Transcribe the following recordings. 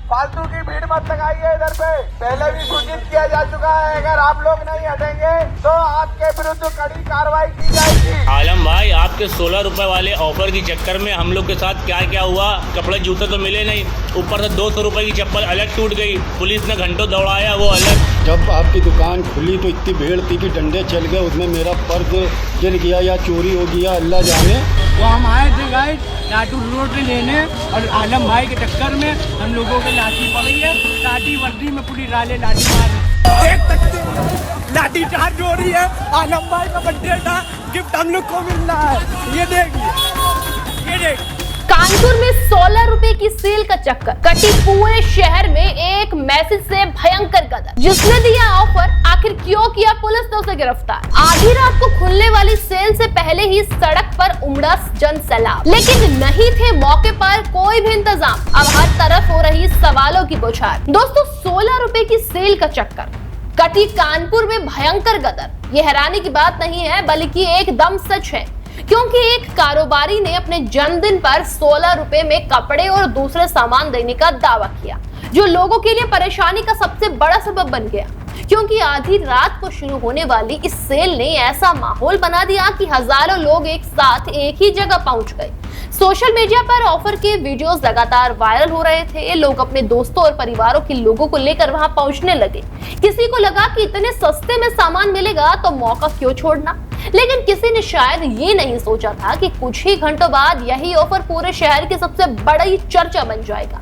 फालतू की भीड़ मत लगाइए इधर पे। पहले भी सूचित किया जा चुका है, अगर आप लोग नहीं हटेंगे तो आपके विरुद्ध कड़ी कार्रवाई की जाएगी। आलम भाई, आपके 16 रुपए वाले ऑफर के चक्कर में हम लोग के साथ क्या क्या हुआ। कपड़े जूते तो मिले नहीं, ऊपर से 200 रुपए की चप्पल अलग टूट गई। पुलिस ने घंटों दौड़ाया, वो अलग। जब आपकी दुकान खुली तो इतनी भीड़ थी कि डंडे चल गए, उसमें मेरा पर्स गिर गया या चोरी हो गया, अल्लाह जाने। तो हम आए थे गाइस लाटू रोड लेने और आलम भाई के चक्कर में हम लोगों को लाठी पड़ी है। लाठी वर्दी में पूरी राले लाठी मार देख सकते हैं, लाठी चार्ज हो रही है। आलम भाई का बर्थडे था, गिफ्ट हम लोग को मिल रहा है। ये देखिए, ये देख। कानपुर में 16 रुपए की सेल का चक्कर, कटी पूरे शहर में एक मैसेज से भयंकर गदर। जिसने दिया ऑफर, आखिर क्यों किया पुलिस ने उसे गिरफ्तार। आधी रात को खुलने वाली सेल से पहले ही सड़क पर उमड़ा जन सैलाब, लेकिन नहीं थे मौके पर कोई भी इंतजाम। अब हर तरफ हो रही सवालों की बौछार। दोस्तों, 16 रुपए की सेल का चक्कर, कटी कानपुर में भयंकर गदर। ये हैरानी की बात नहीं है, बल्कि एकदम सच है, क्योंकि एक कारोबारी ने अपने जन्मदिन पर 16 रुपए में कपड़े और दूसरे सामान देने का दावा किया, जो लोगों के लिए परेशानी का सबसे बड़ा सबब बन गया। क्योंकि आधी रात को शुरू होने वाली इस सेल ने ऐसा माहौल बना दिया कि हजारों लोग एक साथ एक ही जगह पहुंच गए। सोशल मीडिया पर ऑफर के वीडियोस लगातार वायरल हो रहे थे। लोग अपने दोस्तों और परिवारों के लोगों को लेकर वहां पहुंचने लगे। किसी को लगा कि इतने सस्ते में सामान मिलेगा तो मौका क्यों छोड़ना, लेकिन किसी ने शायद ये नहीं सोचा था कि कुछ ही घंटों बाद यही ऑफर पूरे शहर की सबसे बड़ी चर्चा बन जाएगा।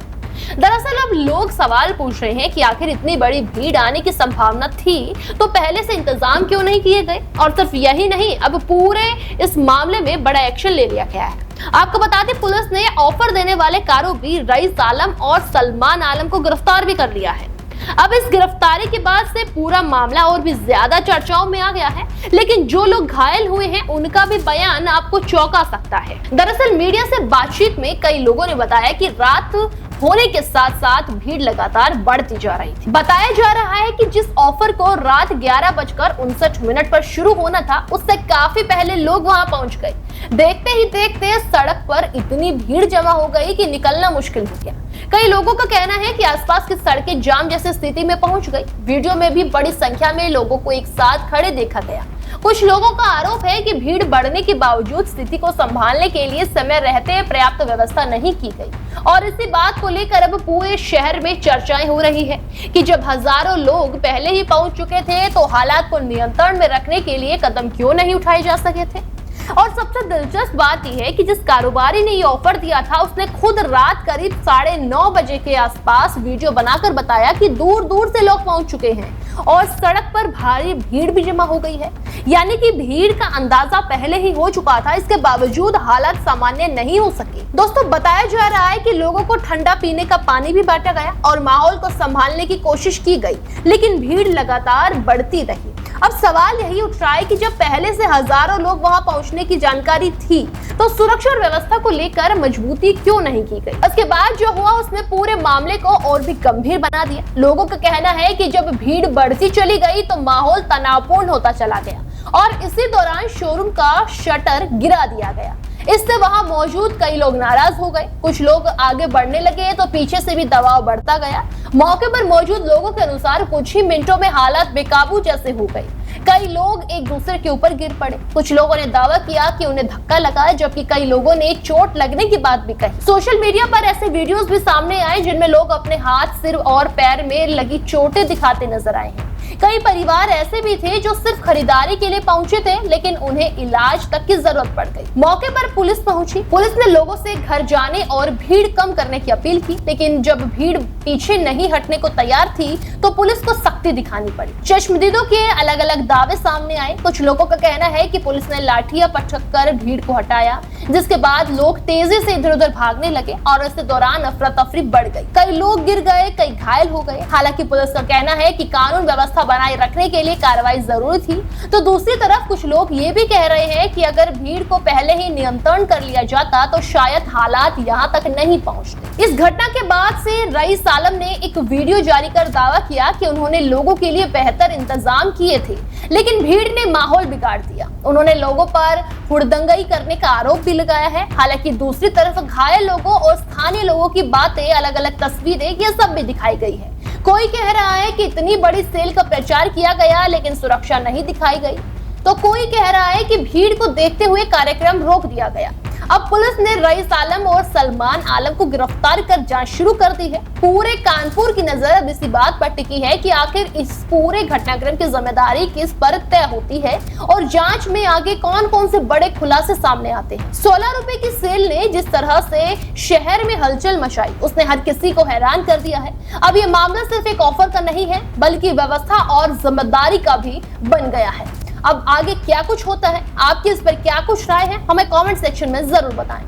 दरअसल अब लोग सवाल पूछ रहे हैं कि आखिर इतनी बड़ी भीड़ आने की संभावना थी तो पहले से इंतजाम क्यों नहीं किए गए। और सिर्फ यही नहीं, अब पूरे इस मामले में बड़ा एक्शन ले लिया गया है। आपको बता दें, पुलिस ने ऑफर देने वाले कारोबारी रईस आलम और सलमान आलम को गिरफ्तार भी कर लिया है। अब इस गिरफ्तारी के बाद से पूरा मामला और भी ज्यादा चर्चाओं में आ गया है, लेकिन जो लोग घायल हुए हैं उनका भी बयान आपको चौंका सकता है। दरअसल मीडिया से बातचीत में कई लोगों ने बताया कि रात होने के साथ साथ भीड़ लगातार बढ़ती जा रही थी। बताया जा रहा है कि जिस ऑफर को रात 11:59 पर शुरू होना था, उससे काफी पहले लोग वहां पहुंच गए। देखते ही देखते सड़क पर इतनी भीड़ जमा हो गई कि निकलना मुश्किल हो गया। कई लोगों का कहना है कि आसपास की सड़कें जाम जैसी स्थिति में पहुंच गई। वीडियो में भी बड़ी संख्या में लोगों को एक साथ खड़े देखा गया। कुछ लोगों का आरोप है कि भीड़ बढ़ने के बावजूद स्थिति को संभालने के लिए समय रहते पर्याप्त व्यवस्था नहीं की गई। और इसी बात को लेकर अब पूरे शहर में चर्चाएं हो रही है कि जब हजारों लोग पहले ही पहुंच चुके थे तो हालात को नियंत्रण में रखने के लिए कदम क्यों नहीं उठाए जा सके थे। और सबसे दिलचस्प बात यह है कि जिस कारोबारी ने ये ऑफर दिया था, उसने खुद रात करीब 9:30 बजे के आसपास वीडियो बनाकर बताया कि दूर दूर से लोग पहुंच चुके हैं और सड़क पर भारी भीड़ भी जमा हो गई है। यानी कि भीड़ का अंदाजा पहले ही हो चुका था, इसके बावजूद हालात सामान्य नहीं हो सके। दोस्तों, बताया जा रहा है कि लोगों को ठंडा पीने का पानी भी बांटा गया और माहौल को संभालने की कोशिश की गई, लेकिन भीड़ लगातार बढ़ती रही। अब सवाल यही उठ रहा है कि जब पहले से हजारों लोग वहां पहुंचने की जानकारी थी तो सुरक्षा और व्यवस्था को लेकर मजबूती क्यों नहीं की गई। उसके बाद जो हुआ उसने पूरे मामले को और भी गंभीर बना दिया। लोगों का कहना है कि जब भीड़ बढ़ती चली गई तो माहौल तनावपूर्ण होता चला गया और इसी दौरान शोरूम का शटर गिरा दिया गया। इससे वहां मौजूद कई लोग नाराज हो गए। कुछ लोग आगे बढ़ने लगे तो पीछे से भी दबाव बढ़ता गया। मौके पर मौजूद लोगों के अनुसार कुछ ही मिनटों में हालात बेकाबू जैसे हो गए। कई लोग एक दूसरे के ऊपर गिर पड़े। कुछ लोगों ने दावा किया कि उन्हें धक्का लगा, जबकि कई लोगों ने चोट लगने की बात भी कही। सोशल मीडिया पर ऐसे वीडियोस भी सामने आए जिनमें लोग अपने हाथ, सिर और पैर में लगी चोटें दिखाते नजर आए हैं। कई परिवार ऐसे भी थे जो सिर्फ खरीदारी के लिए पहुंचे थे, लेकिन उन्हें इलाज तक की जरूरत पड़ गई। मौके पर पुलिस पहुंची। पुलिस ने लोगों से घर जाने और भीड़ कम करने की अपील की, लेकिन जब भीड़ पीछे नहीं हटने को तैयार थी तो पुलिस को सख्ती दिखानी पड़ी। चश्मदीदों के अलग अलग दावे सामने आए। कुछ लोगों का कहना है कि पुलिस ने लाठियां पटक भीड़ को हटाया, जिसके बाद लोग तेजी से इधर उधर भागने लगे और इस दौरान अफरा तफरी बढ़ गई। कई लोग गिर गए, कई घायल हो गए। हालांकि पुलिस का कहना है कि कानून व्यवस्था व्यवस्था बनाए रखने के लिए कार्रवाई जरूरी थी, तो दूसरी तरफ कुछ लोग ये भी कह रहे हैं कि अगर भीड़ को पहले ही नियंत्रण कर लिया जाता तो शायद हालात यहाँ तक नहीं पहुँचते। इस घटना के बाद से रईस आलम ने एक वीडियो जारी कर दावा किया कि उन्होंने लोगों के लिए बेहतर इंतजाम किए थे, लेकिन भीड़ ने माहौल बिगाड़ दिया। उन्होंने लोगों पर हुड़दंगई करने का आरोप भी लगाया है। हालांकि दूसरी तरफ घायल लोगों और स्थानीय लोगों की बातें, अलग अलग तस्वीरें, ये सब भी दिखाई गई है। कोई कह रहा है कि इतनी बड़ी सेल का प्रचार किया गया लेकिन सुरक्षा नहीं दिखाई गई, तो कोई कह रहा है कि भीड़ को देखते हुए कार्यक्रम रोक दिया गया। अब पुलिस ने रईस आलम और सलमान आलम को गिरफ्तार कर जांच शुरू कर दी है। पूरे कानपुर की नजर अब इसी बात पर टिकी है कि आखिर इस पूरे घटनाक्रम की जिम्मेदारी किस पर तय होती है और जांच में आगे कौन कौन से बड़े खुलासे सामने आते हैं। 16 रुपए की सेल ने जिस तरह से शहर में हलचल मचाई, उसने हर किसी को हैरान कर दिया है। अब ये मामला सिर्फ एक ऑफर का नहीं है, बल्कि व्यवस्था और जिम्मेदारी का भी बन गया है। अब आगे क्या कुछ होता है, आपकी इस पर क्या कुछ राय है, हमें कमेंट सेक्शन में जरूर बताएं।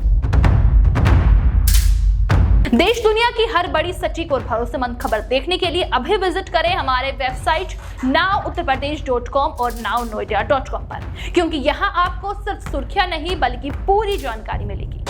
देश दुनिया की हर बड़ी, सटीक और भरोसेमंद खबर देखने के लिए अभी विजिट करें हमारे वेबसाइट nowuttarpradesh.com और nownoida.com पर, क्योंकि यहाँ आपको सिर्फ सुर्खियां नहीं बल्कि पूरी जानकारी मिलेगी।